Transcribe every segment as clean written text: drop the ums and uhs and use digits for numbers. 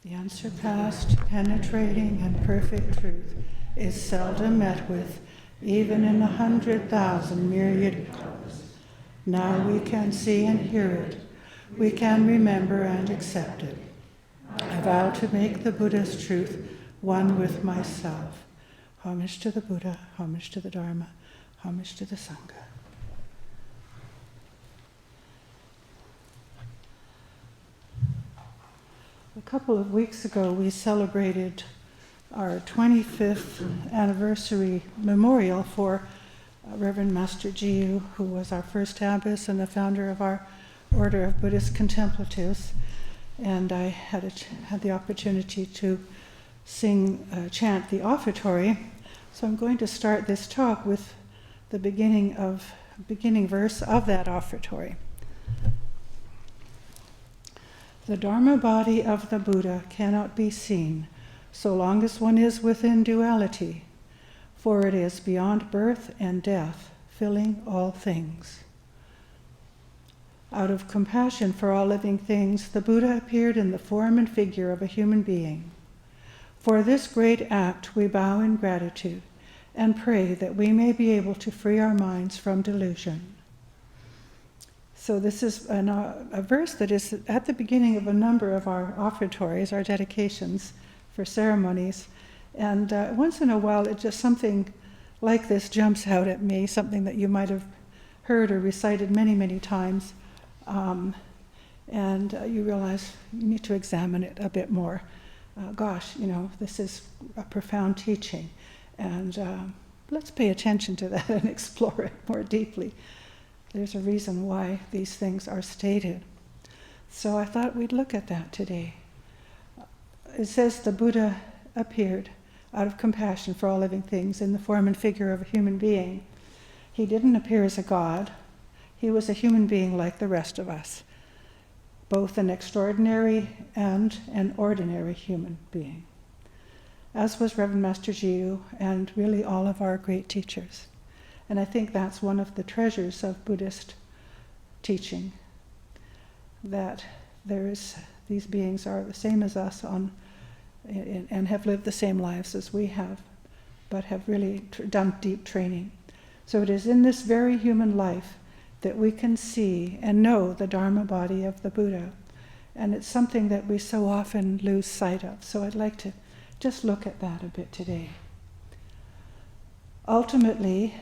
The unsurpassed, penetrating, and perfect truth is seldom met with, even in 100,000 myriad colors. Now we can see and hear it. We can remember and accept it. I vow to make the Buddha's truth one with myself. Homage to the Buddha, homage to the Dharma, homage to the Sangha. A couple of weeks ago, we celebrated our 25th anniversary memorial for Reverend Master Jiyu, who was our first abbess and the founder of our Order of Buddhist Contemplatives. And I had the opportunity to chant the offertory. So I'm going to start this talk with the beginning verse of that offertory. The Dharma body of the Buddha cannot be seen so long as one is within duality, for it is beyond birth and death, filling all things. Out of compassion for all living things, the Buddha appeared in the form and figure of a human being. For this great act, we bow in gratitude and pray that we may be able to free our minds from delusion. So this is a verse that is at the beginning of a number of our offertories, our dedications for ceremonies. And once in a while, it just something like this jumps out at me, something that you might have heard or recited many, many times. And you realize you need to examine it a bit more. This is a profound teaching. And let's pay attention to that and explore it more deeply. There's a reason why these things are stated. So I thought we'd look at that today. It says the Buddha appeared out of compassion for all living things in the form and figure of a human being. He didn't appear as a god. He was a human being like the rest of us, both an extraordinary and an ordinary human being, as was Reverend Master Jiyu and really all of our great teachers. And I think that's one of the treasures of Buddhist teaching, that these beings are the same as us and have lived the same lives as we have, but have really done deep training. So it is in this very human life that we can see and know the Dharma body of the Buddha. And it's something that we so often lose sight of. So I'd like to just look at that a bit today. Ultimately,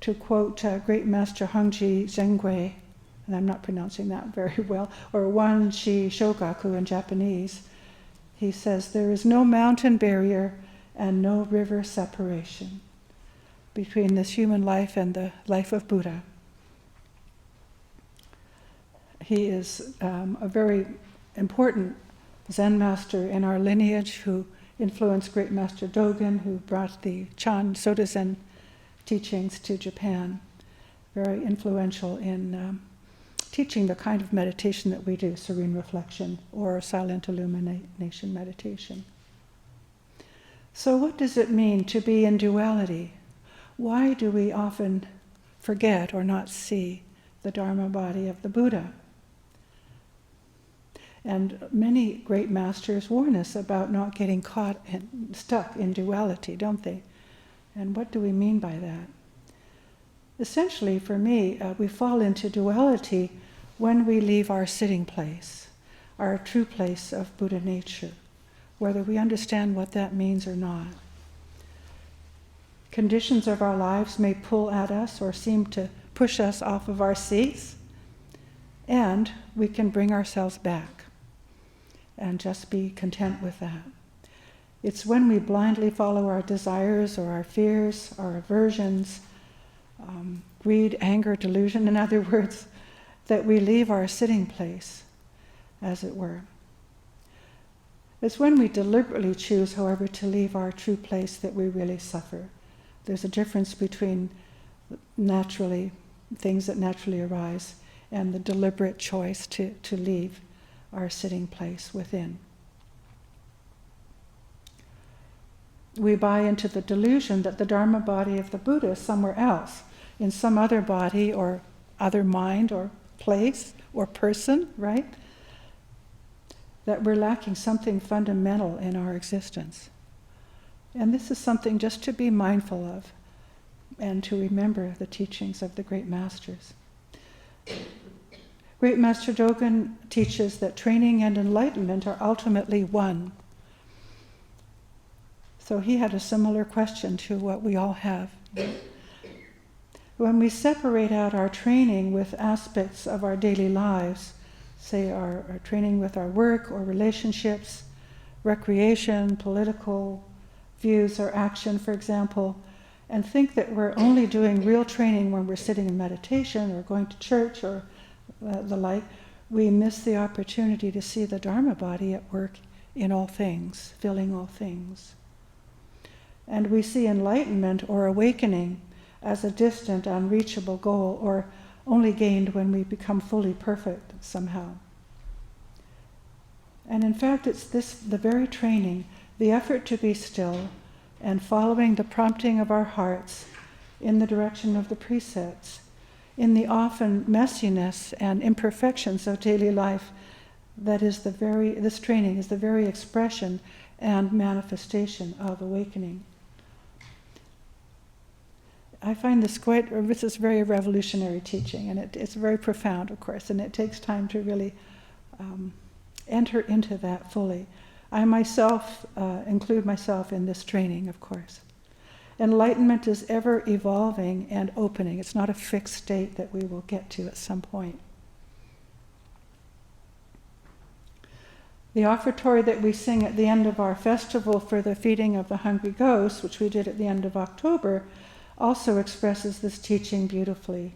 to quote Great Master Hongji Zengui, and I'm not pronouncing that very well, or Wanshi Shogaku in Japanese, he says, there is no mountain barrier and no river separation between this human life and the life of Buddha. He is a very important Zen master in our lineage who influenced Great Master Dogen, who brought the Soto Zen teachings to Japan. Very influential in teaching the kind of meditation that we do, serene reflection or silent illumination meditation. So what does it mean to be in duality? Why do we often forget or not see the Dharma body of the Buddha? And many great masters warn us about not getting caught and stuck in duality, don't they? And what do we mean by that? Essentially, for me, we fall into duality when we leave our sitting place, our true place of Buddha nature, whether we understand what that means or not. Conditions of our lives may pull at us or seem to push us off of our seats, and we can bring ourselves back and just be content with that. It's when we blindly follow our desires or our fears, our aversions, greed, anger, delusion, in other words, that we leave our sitting place, as it were. It's when we deliberately choose, however, to leave our true place that we really suffer. There's a difference between things that naturally arise and the deliberate choice to leave our sitting place within. We buy into the delusion that the Dharma body of the Buddha is somewhere else, in some other body or other mind or place or person, right? that we're lacking something fundamental in our existence. And this is something just to be mindful of and to remember the teachings of the great masters. Great Master Dogen teaches that training and enlightenment are ultimately one. So he had a similar question to what we all have. When we separate out our training with aspects of our daily lives, say our training with our work or relationships, recreation, political views or action, for example, and think that we're only doing real training when we're sitting in meditation or going to church or the like, we miss the opportunity to see the Dharma body at work in all things, filling all things. And we see enlightenment or awakening as a distant, unreachable goal, or only gained when we become fully perfect somehow. And in fact, it's the very training, the effort to be still and following the prompting of our hearts in the direction of the precepts, in the often messiness and imperfections of daily life, this training is the very expression and manifestation of awakening. I find this is very revolutionary teaching, and it's very profound, of course, and it takes time to really enter into that fully. I myself include myself in this training, of course. Enlightenment is ever evolving and opening. It's not a fixed state that we will get to at some point. The offertory that we sing at the end of our festival for the feeding of the hungry ghosts, which we did at the end of October, also expresses this teaching beautifully.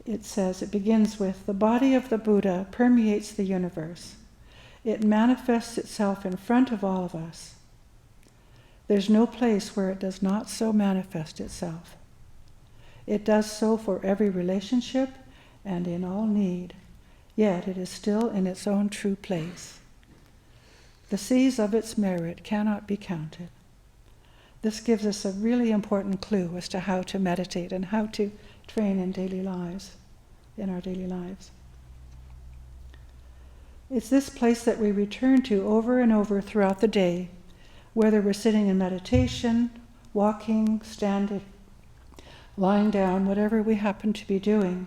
It begins with, "The body of the Buddha permeates the universe. It manifests itself in front of all of us. There's no place where it does not so manifest itself. It does so for every relationship and in all need, yet it is still in its own true place. The seas of its merit cannot be counted." This gives us a really important clue as to how to meditate and how to train in our daily lives. It's this place that we return to over and over throughout the day, whether we're sitting in meditation, walking, standing, lying down, whatever we happen to be doing.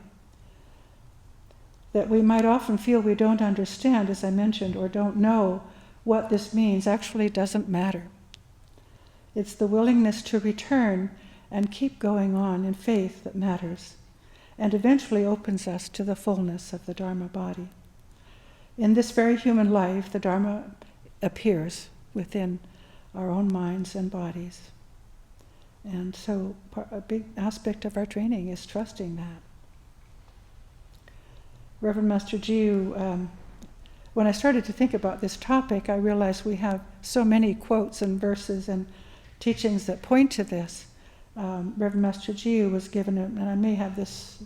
That we might often feel we don't understand, as I mentioned, or don't know what this means actually doesn't matter. It's the willingness to return and keep going on in faith that matters, and eventually opens us to the fullness of the Dharma body. In this very human life, the Dharma appears within our own minds and bodies. And so a big aspect of our training is trusting that. Reverend Master Jiyu, when I started to think about this topic, I realized we have so many quotes and verses and teachings that point to this. Reverend Master Jiyu was given, and I may have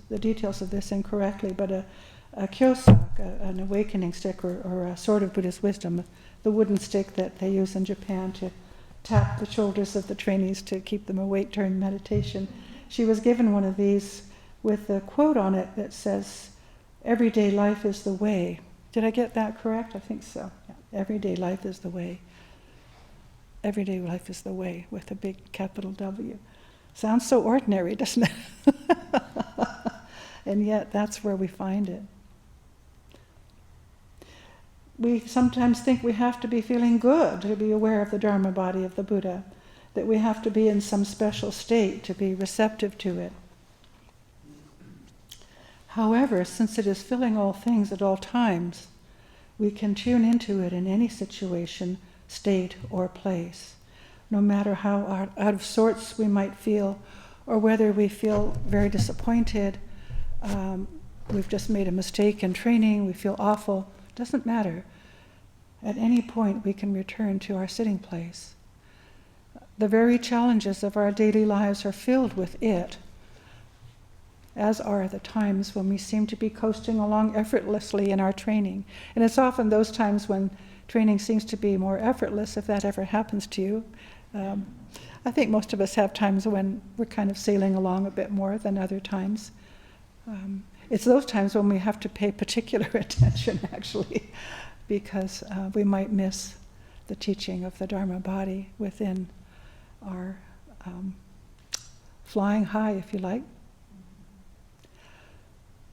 the details of this incorrectly, but a kyosak, an awakening stick or a sword of Buddhist wisdom, the wooden stick that they use in Japan to tap the shoulders of the trainees to keep them awake during meditation. She was given one of these with a quote on it that says, "Everyday life is the way." Did I get that correct? I think so. Yeah. Everyday life is the way. Everyday life is the way, with a big capital W. Sounds so ordinary, doesn't it? And yet that's where we find it. We sometimes think we have to be feeling good to be aware of the Dharma body of the Buddha, that we have to be in some special state to be receptive to it. However, since it is filling all things at all times, we can tune into it in any situation, state, or place, no matter how out of sorts we might feel, or whether we feel very disappointed, we've just made a mistake in training, we feel awful. Doesn't matter. At any point we can return to our sitting place. The very challenges of our daily lives are filled with it, as are the times when we seem to be coasting along effortlessly in our training. And it's often those times when training seems to be more effortless, if that ever happens to you. I think most of us have times when we're kind of sailing along a bit more than other times. It's those times when we have to pay particular attention, actually. because we might miss the teaching of the Dharma body within our flying high, if you like.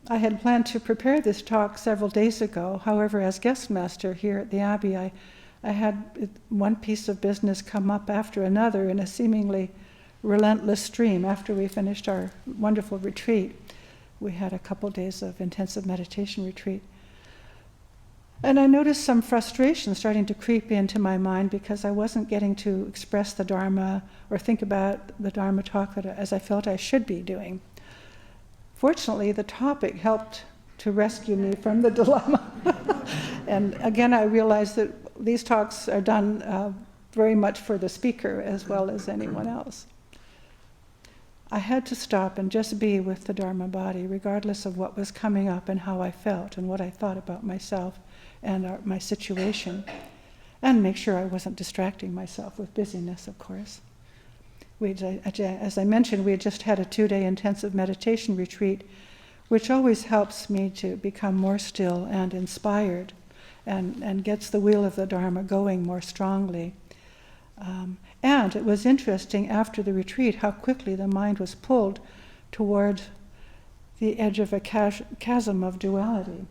I had planned to prepare this talk several days ago. However, as guest master here at the Abbey, I had one piece of business come up after another in a seemingly relentless stream. After we finished our wonderful retreat, we had a couple days of intensive meditation retreat. And I noticed some frustration starting to creep into my mind because I wasn't getting to express the Dharma or think about the Dharma talk as I felt I should be doing. Fortunately, the topic helped to rescue me from the dilemma. And again, I realized that these talks are done very much for the speaker as well as anyone else. I had to stop and just be with the Dharma body, regardless of what was coming up and how I felt and what I thought about myself and my situation, and make sure I wasn't distracting myself with busyness, of course. As I mentioned, we had just had a 2-day intensive meditation retreat, which always helps me to become more still and inspired and gets the wheel of the Dharma going more strongly. And it was interesting after the retreat how quickly the mind was pulled toward the edge of a chasm of duality,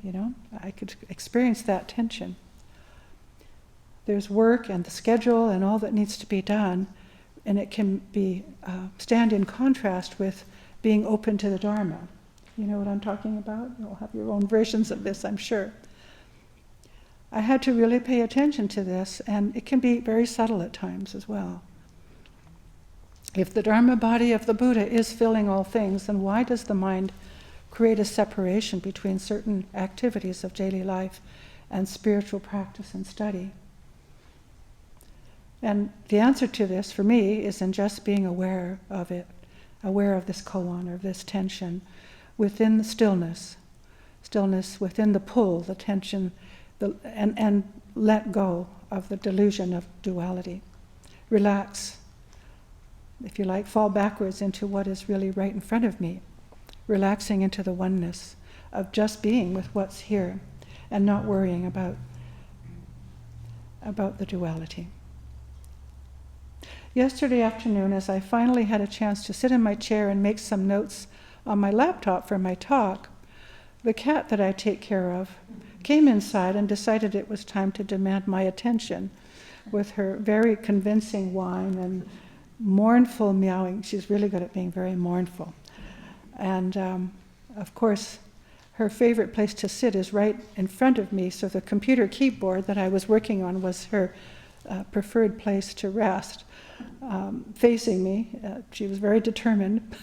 I could experience that tension. There's work and the schedule and all that needs to be done, and it can be stand in contrast with being open to the Dharma. You know what I'm talking about? You'll have your own versions of this, I'm sure. I had to really pay attention to this, and it can be very subtle at times as well. If the Dharma body of the Buddha is filling all things, then why does the mind create a separation between certain activities of daily life and spiritual practice and study? And the answer to this, for me, is in just being aware of it, aware of this koan, or this tension, within the stillness within the pull, the tension, and let go of the delusion of duality. Relax, if you like, fall backwards into what is really right in front of me, relaxing into the oneness of just being with what's here and not worrying about the duality. Yesterday afternoon, as I finally had a chance to sit in my chair and make some notes on my laptop for my talk, the cat that I take care of came inside and decided it was time to demand my attention with her very convincing whine and mournful meowing. She's really good at being very mournful. And of course, her favorite place to sit is right in front of me, so the computer keyboard that I was working on was her preferred place to rest, facing me. She was very determined.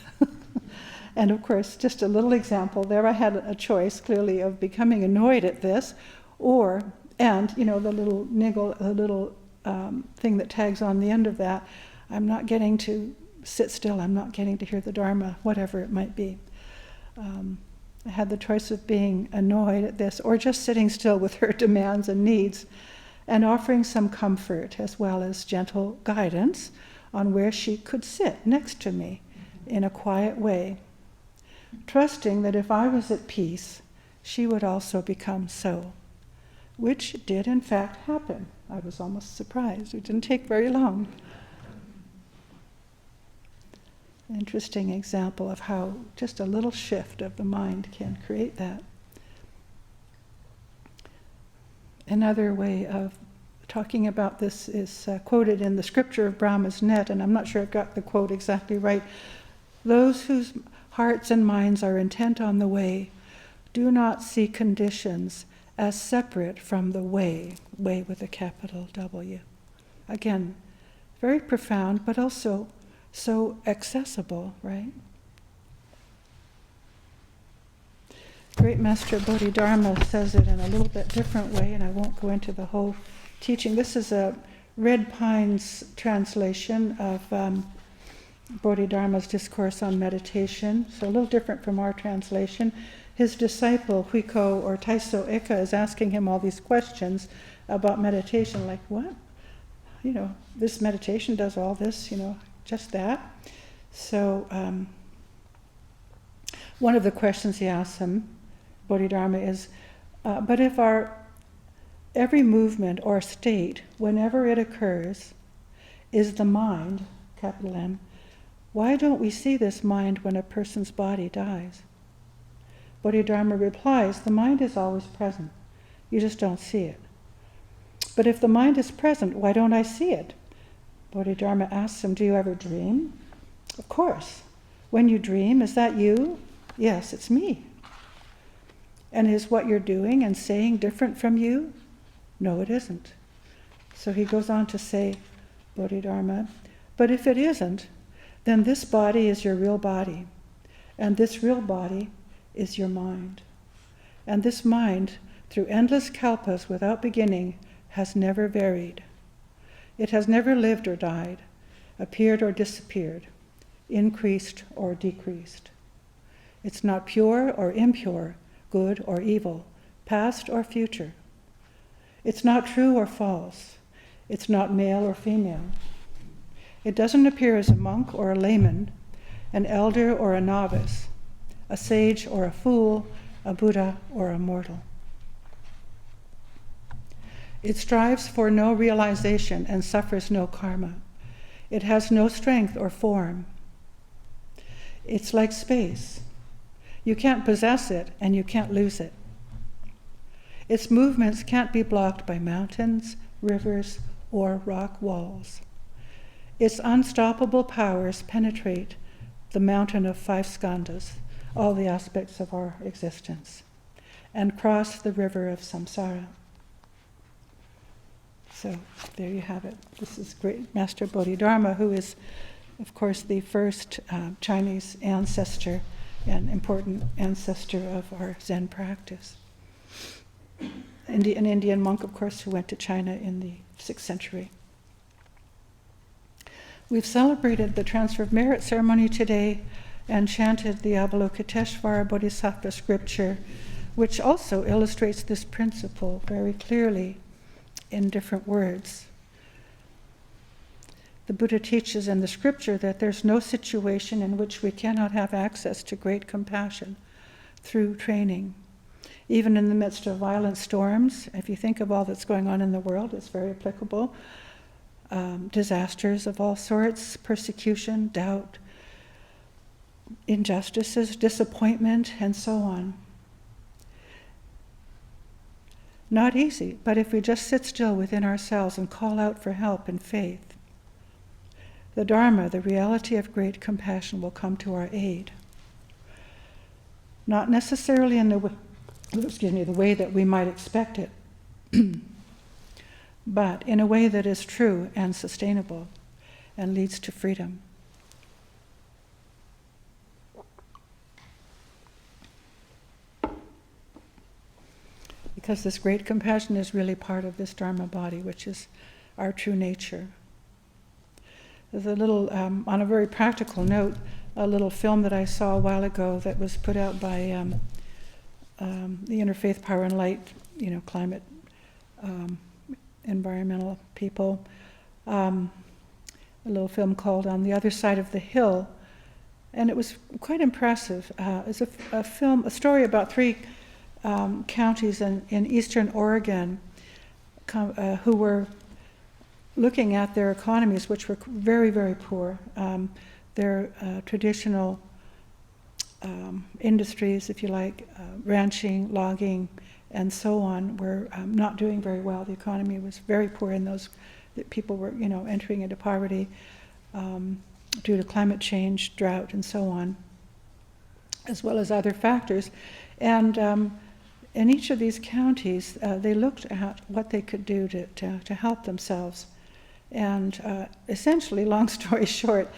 And of course, just a little example, there I had a choice, clearly, of becoming annoyed at this, and the little niggle, the little thing that tags on the end of that, I'm not getting to sit still, I'm not getting to hear the Dharma, whatever it might be. I had the choice of being annoyed at this, or just sitting still with her demands and needs, and offering some comfort as well as gentle guidance on where she could sit next to me in a quiet way, trusting that if I was at peace, she would also become so, which did in fact happen. I was almost surprised. It didn't take very long. Interesting example of how just a little shift of the mind can create that. Another way of talking about this is quoted in the scripture of Brahma's net, and I'm not sure I've got the quote exactly right. Those whose hearts and minds are intent on the way do not see conditions as separate from the way with a capital W. Again, very profound, but also so accessible, right? Great Master Bodhidharma says it in a little bit different way, and I won't go into the whole teaching. This is a Red Pine's translation of Bodhidharma's discourse on meditation, so a little different from our translation. His disciple, Huiko or Taiso Eka, is asking him all these questions about meditation, like, what? This meditation does all this, just that. So one of the questions he asks him, Bodhidharma, is, but if our every movement or state, whenever it occurs, is the mind, capital M. Why don't we see this mind when a person's body dies? Bodhidharma replies, the mind is always present. You just don't see it. But if the mind is present, why don't I see it? Bodhidharma asks him, do you ever dream? Of course. When you dream, is that you? Yes, it's me. And is what you're doing and saying different from you? No, it isn't. So he goes on to say, Bodhidharma, but if it isn't, then this body is your real body, and this real body is your mind. And this mind, through endless kalpas without beginning, has never varied. It has never lived or died, appeared or disappeared, increased or decreased. It's not pure or impure, good or evil, past or future. It's not true or false. It's not male or female. It doesn't appear as a monk or a layman, an elder or a novice, a sage or a fool, a Buddha or a mortal. It strives for no realization and suffers no karma. It has no strength or form. It's like space. You can't possess it and you can't lose it. Its movements can't be blocked by mountains, rivers, or rock walls. Its unstoppable powers penetrate the mountain of 5 skandhas, all the aspects of our existence, and cross the river of samsara. So there you have it. This is great Master Bodhidharma, who is, of course, the first Chinese ancestor and important ancestor of our Zen practice. An Indian monk, of course, who went to China in the 6th century. We've celebrated the transfer of merit ceremony today and chanted the Avalokiteshvara Bodhisattva scripture, which also illustrates this principle very clearly in different words. The Buddha teaches in the scripture that there's no situation in which we cannot have access to great compassion through training. Even in the midst of violent storms, if you think of all that's going on in the world, it's very applicable. Disasters of all sorts, persecution, doubt, injustices, disappointment, and so on. Not easy, but if we just sit still within ourselves and call out for help and faith, the Dharma, the reality of great compassion, will come to our aid. Not necessarily in the way that we might expect it, but in a way that is true and sustainable and leads to freedom. Because this great compassion is really part of this Dharma body, which is our true nature. There's a little, on a very practical note, a little film that I saw a while ago that was put out by the Interfaith Power and Light, climate, environmental people. A little film called On the Other Side of the Hill, and it was quite impressive. It's a story about 3 counties in eastern Oregon who were looking at their economies, which were very, very poor. Their traditional industries, if you like, ranching, logging, and so on, were not doing very well. The economy was very poor in those. People were, entering into poverty due to climate change, drought, and so on, as well as other factors. And in each of these counties, they looked at what they could do to help themselves. And essentially, long story short,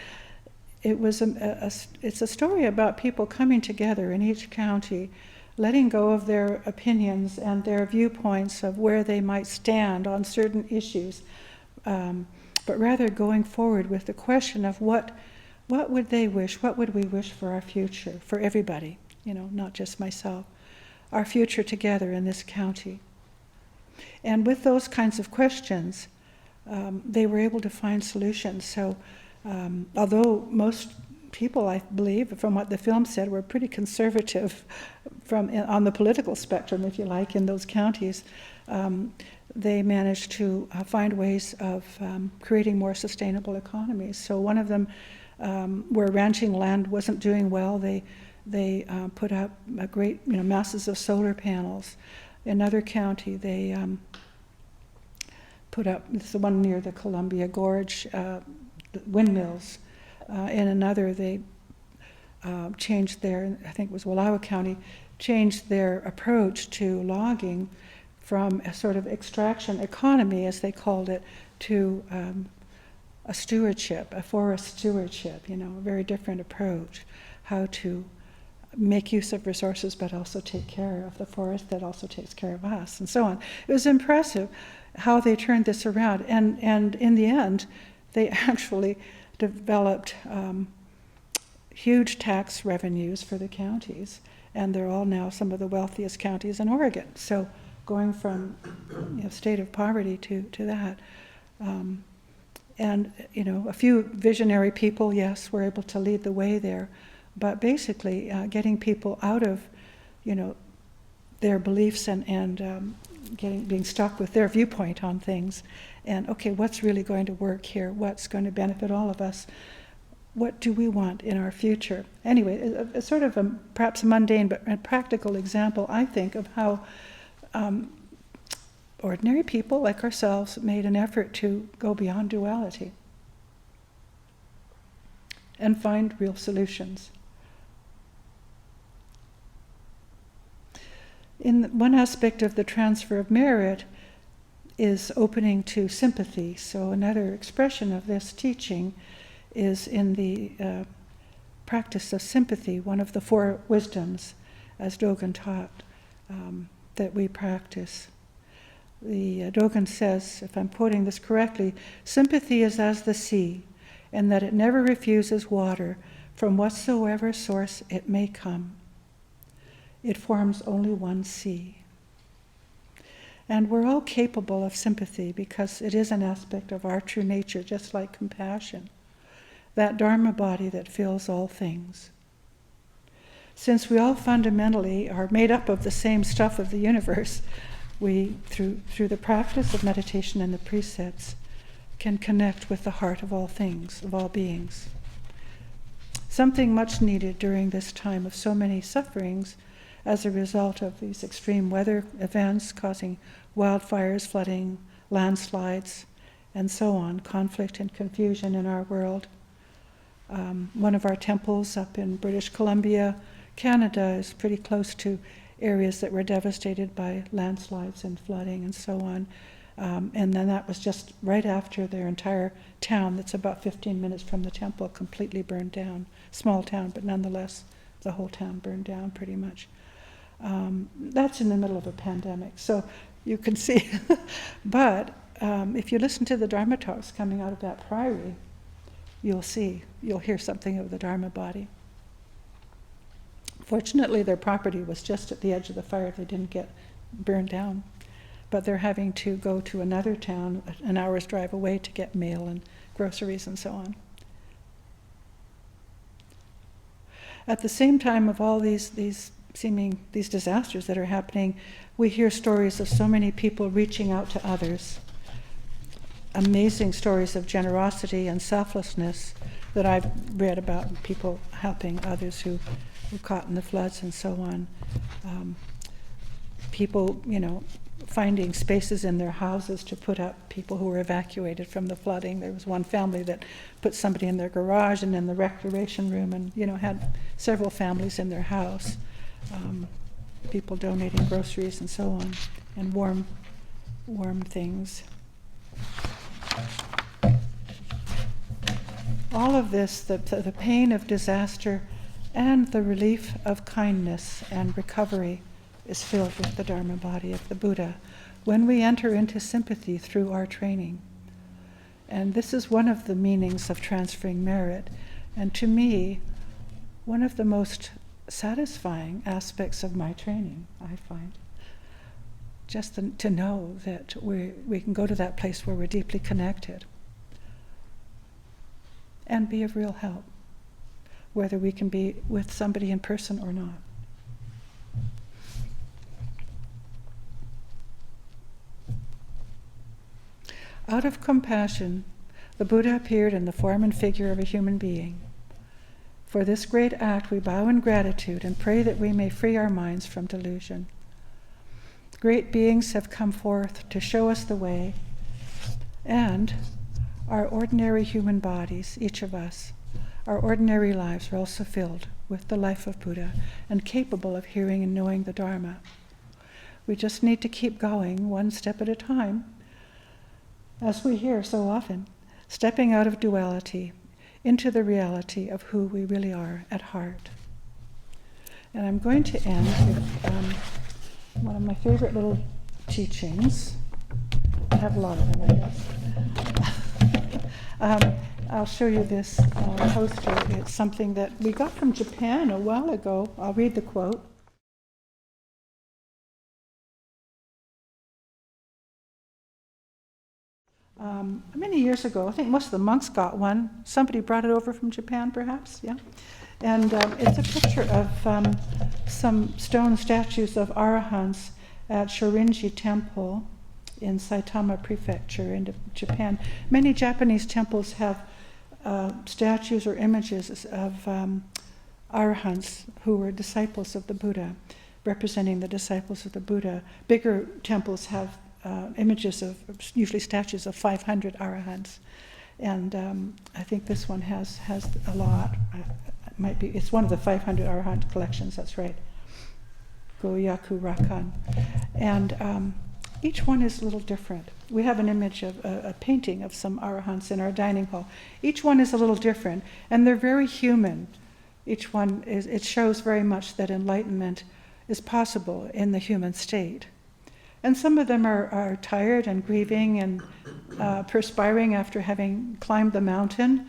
it's a story about people coming together in each county, letting go of their opinions and their viewpoints of where they might stand on certain issues, but rather going forward with the question of what would they wish, what would we wish for our future, for everybody, not just myself, our future together in this county. And with those kinds of questions, they were able to find solutions. So although most people, I believe, from what the film said, were pretty conservative on the political spectrum, if you like, in those counties, they managed to find ways of creating more sustainable economies. So one of them, where ranching land wasn't doing well, they put up a great, masses of solar panels. Another county, they put up, it's the one near the Columbia Gorge, windmills. In another, they changed their, I think it was Wallowa County, changed their approach to logging from a sort of extraction economy, as they called it, to a stewardship, a forest stewardship, a very different approach, how to make use of resources but also take care of the forest that also takes care of us, and so on. It was impressive how they turned this around, and in the end, they actually developed huge tax revenues for the counties, and they're all now some of the wealthiest counties in Oregon. So going from state of poverty to that. And a few visionary people, yes, were able to lead the way there, but basically getting people out of their beliefs and being stuck with their viewpoint on things, and okay, what's really going to work here? What's going to benefit all of us? What do we want in our future? Anyway, a sort of perhaps a mundane but a practical example, I think, of how ordinary people like ourselves made an effort to go beyond duality and find real solutions. In one aspect of the transfer of merit is opening to sympathy. So another expression of this teaching is in the practice of sympathy, one of the four wisdoms, as Dogen taught, that we practice. The Dogen says, if I'm quoting this correctly, sympathy is as the sea, and that it never refuses water from whatsoever source it may come. It forms only one sea. And we're all capable of sympathy because it is an aspect of our true nature, just like compassion, that Dharma body that fills all things. Since we all fundamentally are made up of the same stuff of the universe, we, through the practice of meditation and the precepts, can connect with the heart of all things, of all beings. Something much needed during this time of so many sufferings as a result of these extreme weather events causing wildfires, flooding, landslides, and so on, conflict and confusion in our world. One of our temples up in British Columbia, Canada, is pretty close to areas that were devastated by landslides and flooding and so on. And then that was just right after their entire town, that's about 15 minutes from the temple, completely burned down. Small town, but nonetheless, the whole town burned down pretty much. That's in the middle of a pandemic, so you can see. But if you listen to the Dharma talks coming out of that priory, you'll hear something of the Dharma body. Fortunately, their property was just at the edge of the fire. They didn't get burned down. But they're having to go to another town an hour's drive away to get mail and groceries and so on. At the same time of all these disasters that are happening, we hear stories of so many people reaching out to others. Amazing stories of generosity and selflessness that I've read about, people helping others who were caught in the floods and so on. People, finding spaces in their houses to put up people who were evacuated from the flooding. There was one family that put somebody in their garage and in the recreation room, and had several families in their house. People donating groceries and so on, and warm things. All of this, the pain of disaster and the relief of kindness and recovery, is filled with the Dharma body of the Buddha when we enter into sympathy through our training. And this is one of the meanings of transferring merit, and to me, one of the most satisfying aspects of my training, I find. Just to know that we can go to that place where we're deeply connected and be of real help, whether we can be with somebody in person or not. Out of compassion, the Buddha appeared in the form and figure of a human being. For this great act, we bow in gratitude and pray that we may free our minds from delusion. Great beings have come forth to show us the way, and our ordinary human bodies, each of us, our ordinary lives are also filled with the life of Buddha and capable of hearing and knowing the Dharma. We just need to keep going one step at a time, as we hear so often, stepping out of duality into the reality of who we really are at heart. And I'm going to end with one of my favorite little teachings. I have a lot of them, I guess. I'll show you this poster. It's something that we got from Japan a while ago. I'll read the quote. Many years ago, I think most of the monks got one. Somebody brought it over from Japan, perhaps, yeah? And it's a picture of some stone statues of arahants at Shorinji Temple in Saitama Prefecture in Japan. Many Japanese temples have statues or images of arahants who were disciples of the Buddha, representing the disciples of the Buddha. Bigger temples have images of, usually statues of 500 arahants. And I think this one has a lot. It might be, it's one of the 500 arahant collections, that's right. Goyaku Rakan. And each one is a little different. We have an image of a painting of some arahants in our dining hall. Each one is a little different, and they're very human. Each one is, it shows very much that enlightenment is possible in the human state. And some of them are tired and grieving and perspiring after having climbed the mountain,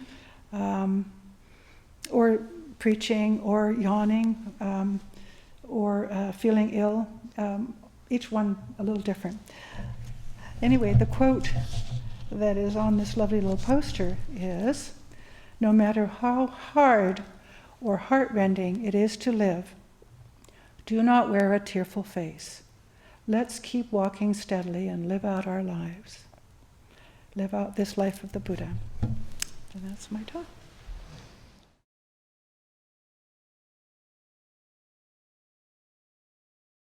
or preaching, or yawning, or feeling ill. Each one a little different. Anyway, the quote that is on this lovely little poster is, "No matter how hard or heartrending it is to live, do not wear a tearful face. Let's keep walking steadily and live out our lives. Live out this life of the Buddha." And that's my talk.